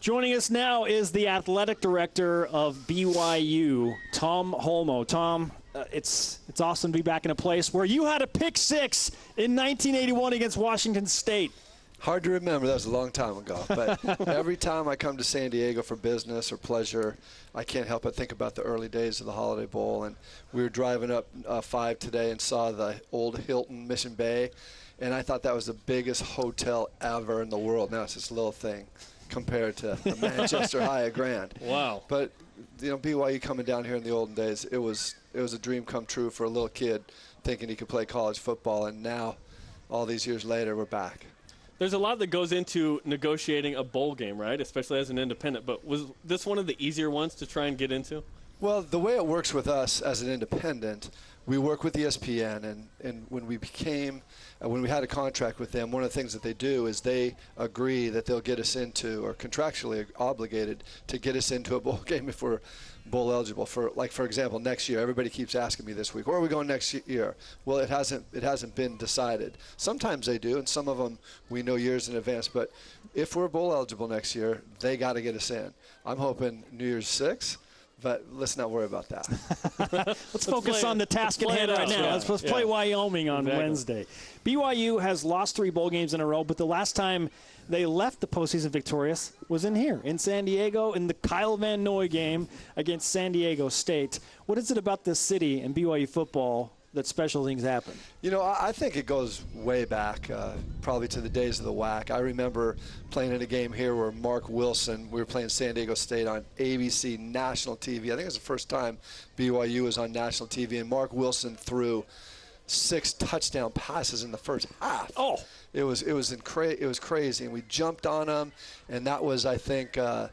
Joining us now is the athletic director of BYU, Tom Holmoe. Tom, it's awesome to be back in a place where you had a pick six in 1981 against Washington State. Hard to remember. That was a long time ago. But every time I come to San Diego for business or pleasure, I can't help but think about the early days of the Holiday Bowl. And we were driving up 5 today and saw the old Hilton Mission Bay, and I thought that was the biggest hotel ever in the world. Now it's this little thing compared to the Manchester Hyatt Grand. Wow. But, BYU coming down here in the olden days, it was a dream come true for a little kid thinking he could play college football. And now, all these years later, we're back. There's a lot that goes into negotiating a bowl game, right, especially as an independent. But was this one of the easier ones to try and get into? Well, the way it works with us as an independent, we work with ESPN, and when we had a contract with them, one of the things that they do is they agree that they'll get us into, or contractually obligated to get us into a bowl game if we're bowl eligible. For example, next year, everybody keeps asking me this week, where are we going next year? Well, it hasn't been decided. Sometimes they do, and some of them we know years in advance. But if we're bowl eligible next year, they got to get us in. I'm hoping New Year's 6. But let's not worry about that. Let's focus on the task at hand right now. Let's play Wyoming on Wednesday. BYU has lost 3 bowl games in a row, but the last time they left the postseason victorious was in San Diego, in the Kyle Van Noy game against San Diego State. What is it about this city and BYU football that special things happen? I think it goes way back, probably to the days of the WAC. I remember playing in a game here where Mark Wilson, we were playing San Diego State on ABC national TV. I think it was the first time BYU was on national TV, and Mark Wilson threw 6 touchdown passes in the first half. Oh, it was crazy, and we jumped on them, and that was, I think that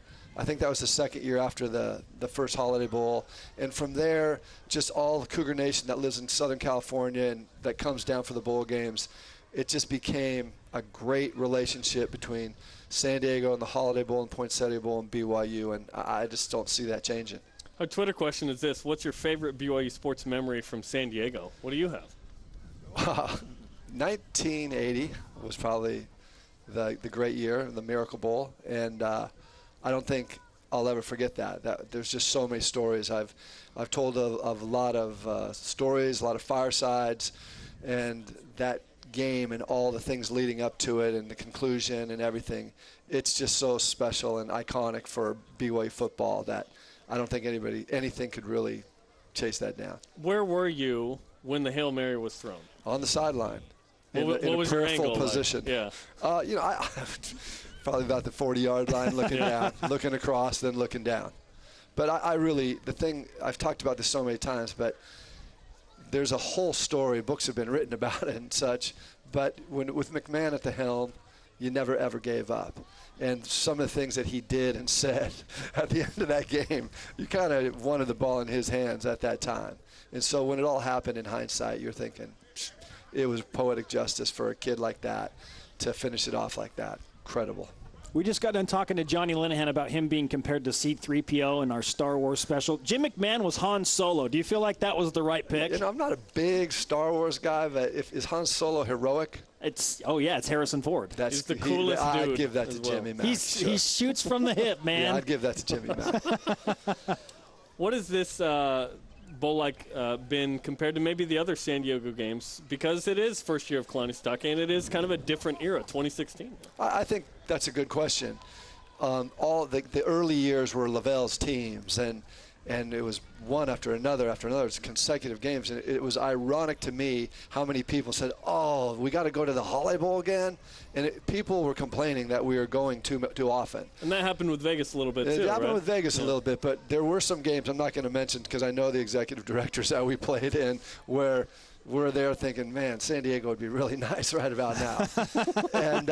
was the second year after the first Holiday Bowl. And from there, just all the Cougar Nation that lives in Southern California and that comes down for the bowl games, it just became a great relationship between San Diego and the Holiday Bowl and Poinsettia Bowl and BYU, and I just don't see that changing. Our Twitter question is this: what's your favorite BYU sports memory from San Diego? What do you have? 1980 was probably the great year, the Miracle Bowl, and I don't think I'll ever forget that. There's just so many stories. I've told of a lot of stories, a lot of firesides, and that game and all the things leading up to it and the conclusion and everything. It's just so special and iconic for BYU football that I don't think anything could really chase that down. Where were you when the Hail Mary was thrown? On the sideline. What was your angle position. Like? Yeah. I probably about the 40-yard line, looking down, looking across, then looking down. But the thing, I've talked about this so many times, but there's a whole story, books have been written about it and such, but with McMahon at the helm, you never ever gave up. And some of the things that he did and said at the end of that game, you kind of wanted the ball in his hands at that time. And so when it all happened in hindsight, you're thinking, it was poetic justice for a kid like that to finish it off like that. Incredible. We just got done talking to Johnny Linehan about him being compared to C-3PO in our Star Wars special. Jim McMahon was Han Solo. Do you feel like that was the right pick? I'm not a big Star Wars guy, but is Han Solo heroic? It's Harrison Ford. He's the coolest dude. I'd give that to Jimmy Mack. He shoots from the hip, man. Yeah, I'd give that to Jimmy Mack. What is this bowl been compared to maybe the other San Diego games? Because it is first year of Kalani Sitake, and it is kind of a different era, 2016. I think that's a good question. All the early years were Lavelle's teams, and it was one after another. It was consecutive games, and it was ironic to me how many people said, "Oh, we got to go to the Holiday Bowl again," and people were complaining that we were going too often. And that happened with Vegas a little bit too. It happened with Vegas a little bit, but there were some games I'm not going to mention because I know the executive directors that we played in where we're there thinking, man, San Diego would be really nice right about now. And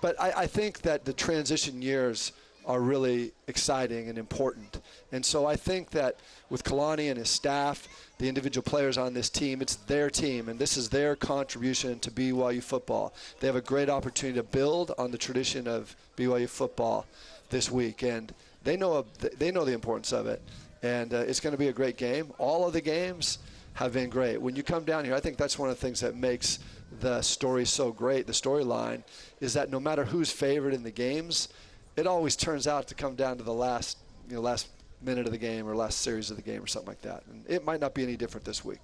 but I think that the transition years are really exciting and important. And so I think that with Kalani and his staff, the individual players on this team, it's their team, and this is their contribution to BYU football. They have a great opportunity to build on the tradition of BYU football this week, and they know the importance of it. And it's going to be a great game. All of the games have been great. When you come down here, I think that's one of the things that makes the story so great, the storyline, is that no matter who's favored in the games, it always turns out to come down to the last minute of the game or last series of the game or something like that. And it might not be any different this week.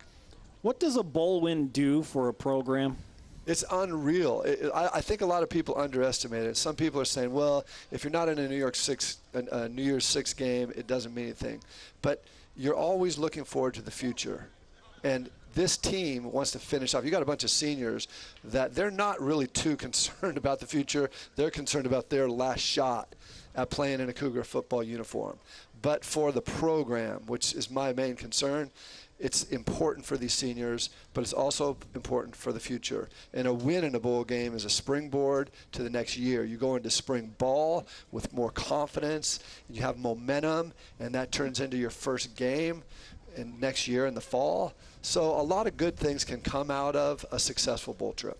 What does a bowl win do for a program? It's unreal. I think a lot of people underestimate it. Some people are saying, well, if you're not in a New Year's Six game, it doesn't mean anything. But you're always looking forward to the future. And this team wants to finish off. You got a bunch of seniors that they're not really too concerned about the future. They're concerned about their last shot at playing in a Cougar football uniform. But for the program, which is my main concern, it's important for these seniors, but it's also important for the future. And a win in a bowl game is a springboard to the next year. You go into spring ball with more confidence, and you have momentum, and that turns into your first game in next year in the fall. So a lot of good things can come out of a successful bowl trip.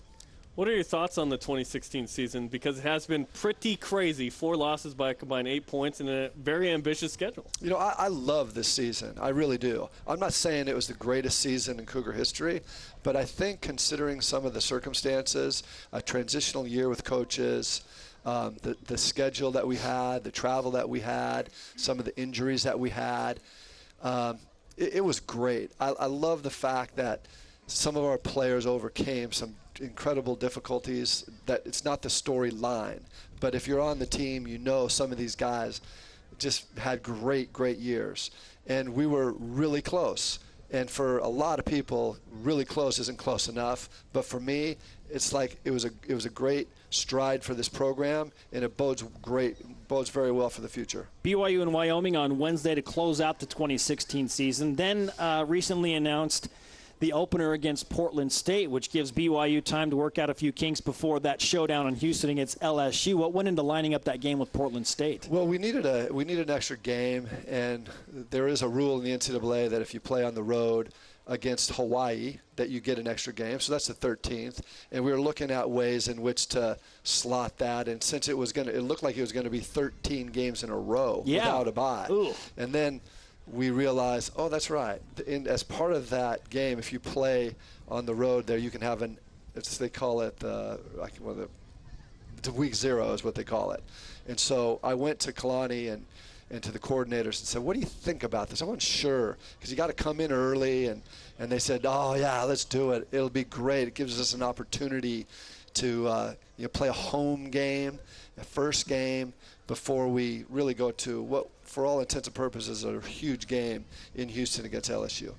What are your thoughts on the 2016 season? Because it has been pretty crazy. 4 losses by a combined 8 points and a very ambitious schedule. You know, I love this season. I really do. I'm not saying it was the greatest season in Cougar history, but I think considering some of the circumstances, a transitional year with coaches, the schedule that we had, the travel that we had, some of the injuries that we had, it was great. I love the fact that some of our players overcame some incredible difficulties, that it's not the storyline. But if you're on the team, you know some of these guys just had great years. And we were really close. And for a lot of people, really close isn't close enough. But for me, it's like it was a great stride for this program, and it bodes very well for the future. BYU and Wyoming on Wednesday to close out the 2016 season. Then recently announced the opener against Portland State, which gives BYU time to work out a few kinks before that showdown in Houston against LSU. What went into lining up that game with Portland State? Well, we needed an extra game, and there is a rule in the NCAA that if you play on the road against Hawaii, that you get an extra game. So that's the 13th, and we were looking at ways in which to slot that. And since it looked like it was going to be 13 games in a row without a bye, and then we realized, oh, that's right. As part of that game, if you play on the road there, you can have they call it, the week 0 is what they call it. And so I went to Kalani and to the coordinators and said, what do you think about this? I wasn't sure, because you got to come in early. And they said, oh, yeah, let's do it. It'll be great. It gives us an opportunity to play a home game, a first game, before we really go to what, for all intents and purposes, is a huge game in Houston against LSU.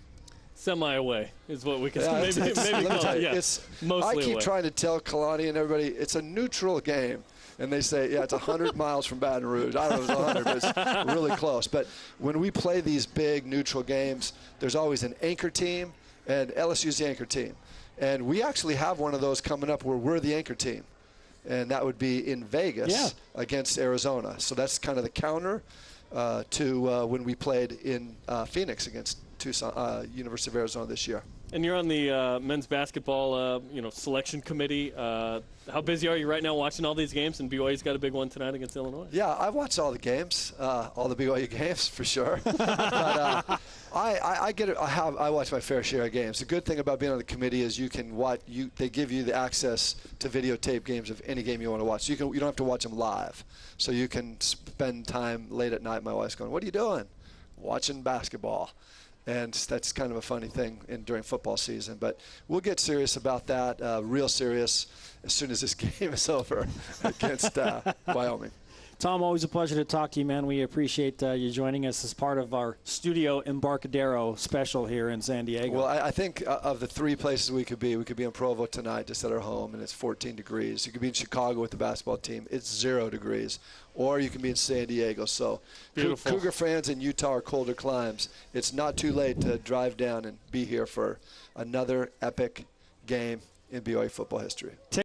Semi-away is what we can maybe call it. Yeah, I keep trying to tell Kalani and everybody it's a neutral game. And they say, yeah, it's 100 miles from Baton Rouge. I don't know if it's 100, but it's really close. But when we play these big neutral games, there's always an anchor team, and LSU's the anchor team. And we actually have one of those coming up where we're the anchor team. And that would be in Vegas against Arizona. So that's kind of the counter to when we played in Phoenix against University of Arizona this year. And you're on the men's basketball selection committee. How busy are you right now watching all these games? And BYU's got a big one tonight against Illinois. Yeah, I've watched all the games, all the BYU games for sure. But I watch my fair share of games. The good thing about being on the committee is you can watch. They give you the access to videotape games of any game you want to watch. So you don't have to watch them live. So you can spend time late at night. My wife's going, "What are you doing?" Watching basketball. And that's kind of a funny thing during football season. But we'll get serious about that, real serious, as soon as this game is over against Wyoming. Tom, always a pleasure to talk to you, man. We appreciate you joining us as part of our Studio Embarcadero special here in San Diego. Well, I think of the 3 places we could be in Provo tonight, just at our home, and it's 14 degrees. You could be in Chicago with the basketball team. It's 0 degrees. Or you can be in San Diego. So beautiful. Cougar fans in Utah are colder climes. It's not too late to drive down and be here for another epic game in BYU football history.